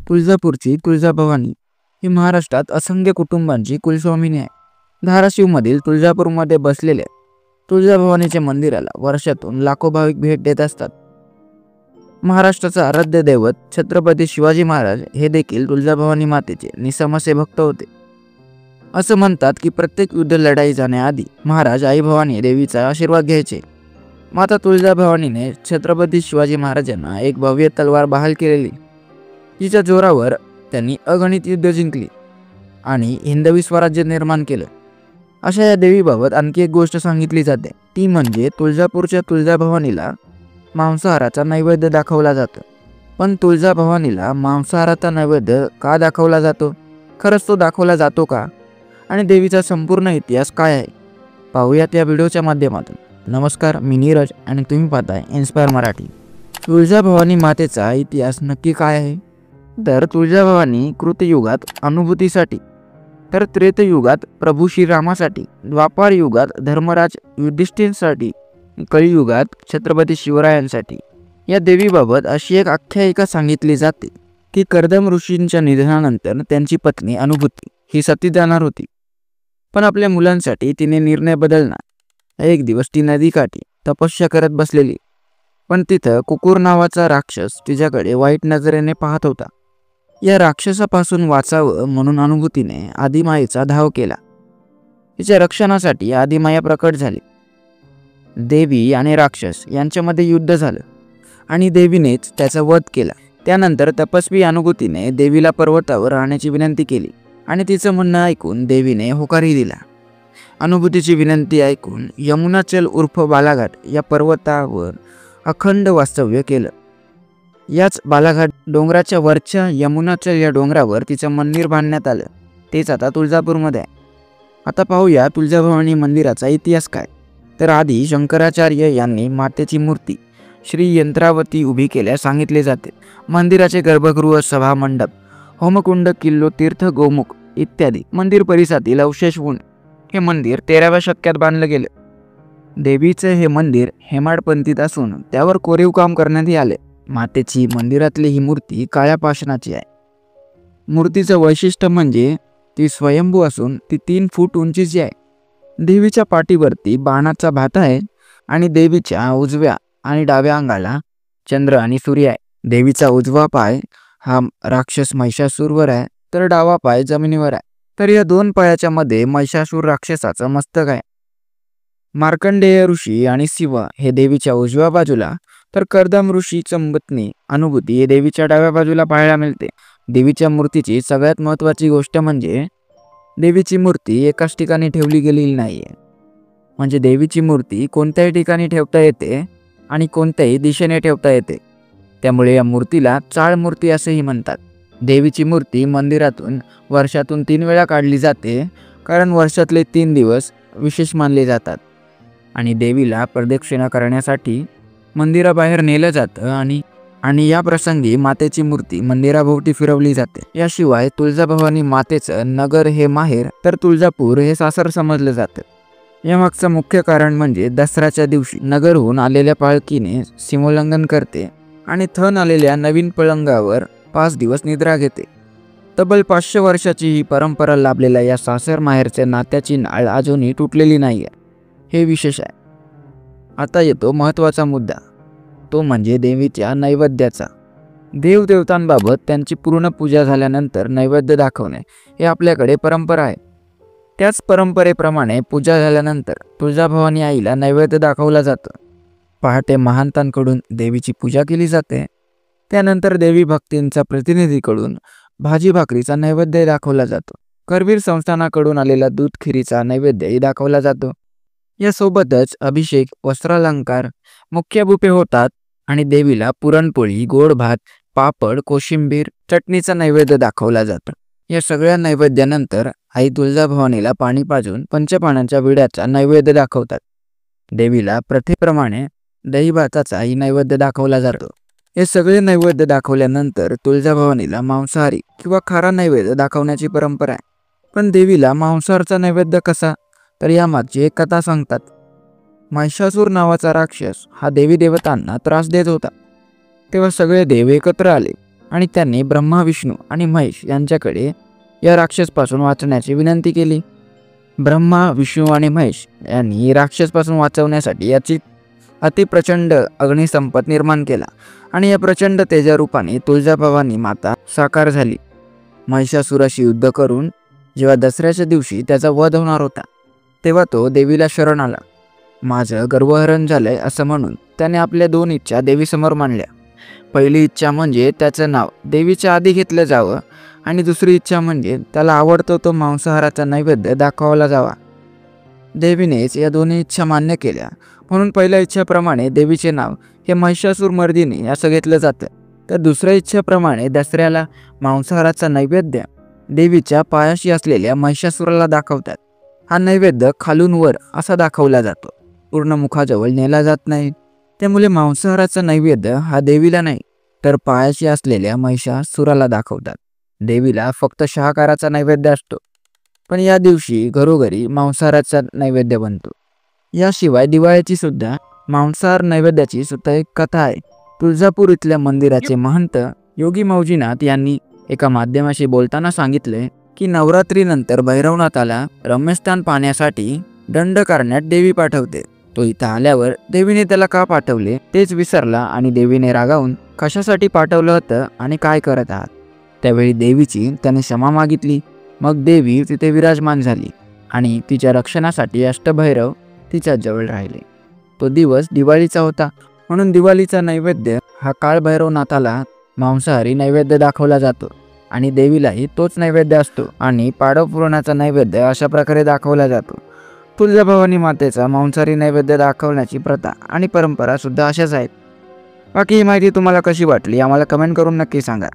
तुळजापूरची तुळजाभवानी ही महाराष्ट्रात असंख्य कुटुंबांची कुलस्वामिनी आहे. धाराशिवमधील तुळजापूरमध्ये बसलेल्या तुळजाभवानीच्या मंदिराला वर्षातून लाखो भाविक भेट देत असतात. महाराष्ट्राचा आराध्य दैवत छत्रपती शिवाजी महाराज हे देखील तुळजाभवानी मातेचे निसमासे भक्त होते. असं म्हणतात की प्रत्येक युद्ध लढाई जाण्याआधी महाराज आई भवानी देवीचा आशीर्वाद घ्यायचे. माता तुळजाभवानीने छत्रपती शिवाजी महाराजांना एक भव्य तलवार बहाल केलेली, जिच्या जोरावर त्यांनी अगणित युद्ध जिंकली आणि हिंदवी स्वराज्य निर्माण केलं. अशा या देवीबाबत आणखी एक गोष्ट सांगितली जाते, ती म्हणजे तुळजापूरच्या तुळजाभवानीला मांसाहाराचा नैवेद्य दाखवला जातो. पण तुळजाभवानीला मांसाहाराचा नैवेद्य का दाखवला जातो? खरंच तो दाखवला जातो का? आणि देवीचा संपूर्ण इतिहास काय आहे, पाहूयात या व्हिडिओच्या माध्यमातून. नमस्कार, मी नीरज आणि तुम्ही पाहताय इन्स्पायर मराठी. तुळजाभवानी मातेचा इतिहास नक्की काय आहे? तर तुळजाभवानी कृतयुगात अनुभूतीसाठी, तर त्रेतयुगात प्रभू श्रीरामासाठी, द्वापार युगात धर्मराज युधिष्ठिरसाठी, कलियुगात छत्रपती शिवरायांसाठी. या देवीबाबत अशी एक आख्यायिका सांगितली जाते की कर्दम ऋषींच्या निधनानंतर त्यांची पत्नी अनुभूती ही सती जाणार होती. पण आपल्या मुलांसाठी तिने निर्णय बदलला. एक दिवस ती नदीकाठी तपस्या करत बसलेली, पण तिथं कुकुर नावाचा राक्षस तिच्याकडे वाईट नजरेने पाहत होता. या राक्षसापासून वाचावं म्हणून अनुभूतीने आदिमायेचा धाव केला. तिच्या रक्षणासाठी आदिमाया प्रकट झाली. देवी आणि राक्षस यांच्यामध्ये युद्ध झालं आणि देवीनेच त्याचा वध केला. त्यानंतर तपस्वी अनुभूतीने देवीला पर्वतावर राहण्याची विनंती केली आणि तिचं म्हणणं ऐकून देवीने होकारही दिला. अनुभूतीची विनंती ऐकून यमुनाचल उर्फ बालाघाट या पर्वतावर अखंड वास्तव्य केलं. याच बालाघाट डोंगराच्या वरच्या यमुनाचल या डोंगरावर तिचं मंदिर बांधण्यात आलं. तेच आता तुळजापूरमध्ये आहे. आता पाहूया तुळजाभवानी मंदिराचा इतिहास काय. तर आधी शंकराचार्य यांनी मातेची मूर्ती श्री यंत्रावती उभी केल्यास सांगितले जाते. मंदिराचे गर्भगृह, सभा मंडप, होमकुंड, किल्लो, तीर्थ, गोमुख इत्यादी मंदिर परिसरातील अवशेष होऊन हे मंदिर 13व्या शतकात बांधलं गेलं. देवीचे हे मंदिर हेमाडपंथीत असून त्यावर कोरीव काम करण्यात आले. मातेची मंदिरातली ही मूर्ती काळ्या पाषाणाची आहे. मूर्तीचं वैशिष्ट्य म्हणजे ती स्वयंभू असून ती 3 फूट उंचीची आहे. देवीच्या पाठीवरती बाणाचा भाता आहे आणि देवीच्या उजव्या आणि डाव्या अंगाला चंद्र आणि सूर्य आहे. देवीचा उजवा पाय हा राक्षस महिषासूरवर आहे, तर डावा पाय जमिनीवर आहे. तर या 2 पायाच्या मध्ये महिषासूर राक्षसाचं मस्तक आहे. मार्कंडेय ऋषी आणि शिव हे देवीच्या उजव्या बाजूला, तर कर्दम ऋषीचं पत्नी अनुभूती हे देवीच्या डाव्या बाजूला पाहायला मिळते. देवीच्या मूर्तीची सगळ्यात महत्त्वाची गोष्ट म्हणजे देवीची मूर्ती एकाच ठिकाणी ठेवली गेलेली नाहीये. म्हणजे देवीची मूर्ती कोणत्याही ठिकाणी ठेवता येते आणि कोणत्याही दिशेने ठेवता येते. त्यामुळे या मूर्तीला चाळ मूर्ती असेही म्हणतात. देवीची मूर्ती मंदिरातून वर्षातून 3 वेळा काढली जाते, कारण वर्षातले 3 दिवस विशेष मानले जातात आणि देवीला प्रदक्षिणा करण्यासाठी मंदिराबाहेर नेलं जातं आणि या प्रसंगी मातेची मूर्ती मंदिराभोवती फिरवली जाते. याशिवाय तुळजाभवानी मातेचं नगर हे माहेर, तर तुळजापूर हे सासर समजलं जातं. यामागचं मुख्य कारण म्हणजे दसऱ्याच्या दिवशी नगरहून आलेल्या पालखीने सीमोल्लंघन करते आणि थन आलेल्या नवीन पलंगावर 5 दिवस निद्रा घेते. तब्बल 500 वर्षाची ही परंपरा लाभलेल्या या सासर माहेरच्या नात्याची नाळ अजूनही तुटलेली नाही आहे. हे विशेष आहे. आता येतो महत्त्वाचा मुद्दा, तो म्हणजे देवीच्या नैवेद्याचा. देवदेवतांबाबत त्यांची पूर्ण पूजा झाल्यानंतर नैवेद्य दाखवणे हे आपल्याकडे परंपरा आहे. त्याच परंपरेप्रमाणे पूजा झाल्यानंतर तुळजाभवानी आईला नैवेद्य दाखवला जातो. पहाटे महंतांकडून देवीची पूजा केली जाते. त्यानंतर देवी भक्तींच्या प्रतिनिधीकडून भाजी भाकरीचा नैवेद्य दाखवला जातो. करवीर संस्थानाकडून आलेला दूध खिरीचा नैवेद्यही दाखवला जातो. यासोबतच अभिषेक, वस्त्रालंकार, मुख्य बुफे होतात आणि देवीला पुरणपोळी, गोड भात, पापड, कोशिंबीर, चटणीचा नैवेद्य दाखवला जातो. या सगळ्या नैवेद्यानंतर आई तुळजाभवानीला पाणी पाजून पंचपाण्याच्या विड्याचा नैवेद्य दाखवतात. देवीला प्रथेप्रमाणे दही भाताचाही नैवेद्य दाखवला जातो. हे सगळे नैवेद्य दाखवल्यानंतर तुळजाभवानीला मांसाहारी किंवा खारा नैवेद्य दाखवण्याची परंपरा आहे. पण देवीला मांसाहारचा नैवेद्य कसा? तर यामागची एक कथा सांगतात. महिषासूर नावाचा राक्षस हा देवी देवतांना त्रास देत होता. तेव्हा सगळे देव एकत्र आले आणि त्यांनी ब्रह्मा, विष्णू आणि महेश यांच्याकडे या राक्षसपासून वाचण्याची विनंती केली. ब्रह्मा, विष्णू आणि महेश यांनी राक्षसपासून वाचवण्यासाठी याची अतिप्रचंड अग्निसंपत निर्माण केला आणि या प्रचंड तेजरूपाने तुळजाभवानी माता साकार झाली. महिषासुराशी युद्ध करून जेव्हा दसऱ्याच्या दिवशी त्याचा वध होणार होता तेव्हा तो देवीला शरण आला. माझं गर्वहरण झालंय असं म्हणून त्याने आपल्या 2 इच्छा देवीसमोर मांडल्या. पहिली इच्छा म्हणजे त्याचं नाव देवीच्या आधी घेतलं जावं आणि दुसरी इच्छा म्हणजे त्याला आवडतो तो मांसाहाराचा नैवेद्य दाखवला जावा. देवीनेच या दोन्ही इच्छा मान्य केल्या, म्हणून पहिल्या इच्छेप्रमाणे देवीचे नाव हे महिषासुरमर्दिनी असं घेतलं जातं. तर दुसऱ्या इच्छेप्रमाणे दसऱ्याला मांसाहाराचा नैवेद्य देवीच्या पायाशी असलेल्या महिषासुराला दाखवतात. हा नैवेद्य खालून वर असा दाखवला जातो, पूर्ण मुखाजवळ नेला जात नाही. त्यामुळे मांसाहाराचा नैवेद्य हा देवीला नाही तर पायाशी असलेल्या महिषासुराला दाखवतात. देवीला फक्त शाकाहाराचा नैवेद्य असतो, पण या दिवशी घरोघरी मांसाहाराचा नैवेद्य बनतो. याशिवाय दिवाळीची सुद्धा मांसाहार नैवेद्याची सुद्धा एक कथा आहे. तुळजापूर इथल्या मंदिराचे महंत योगी मौजीनाथ यांनी एका माध्यमाशी बोलताना सांगितले की नवरात्रीनंतर भैरवनाथाला रम्यस्थान पाहण्यासाठी दंड करण्यात देवी पाठवते. तो इथं आल्यावर देवीने त्याला का पाठवले तेच विसरला आणि देवीने रागावून कशासाठी पाठवलं होतं आणि काय करत आहात. त्यावेळी देवीची त्याने क्षमा मागितली. मग देवी तिथे विराजमान झाली आणि तिच्या रक्षणासाठी अष्टभैरव तिच्या जवळ राहिले. तो दिवस दिवाळीचा होता, म्हणून दिवाळीचा नैवेद्य हा काळभैरवनाथाला मांसाहारी नैवेद्य दाखवला जातो आणि देवीलाही तोच नैवेद्य असतो आणि पाडव पुराणाचा नैवेद्य अशा प्रकारे दाखवला जातो. तुळजाभवानी मातेचा मांसाहारी नैवेद्य दाखवण्याची प्रथा आणि परंपरा सुद्धा अशाच आहेत. बाकी ही माहिती तुम्हाला कशी वाटली आम्हाला कमेंट करून नक्की सांगा.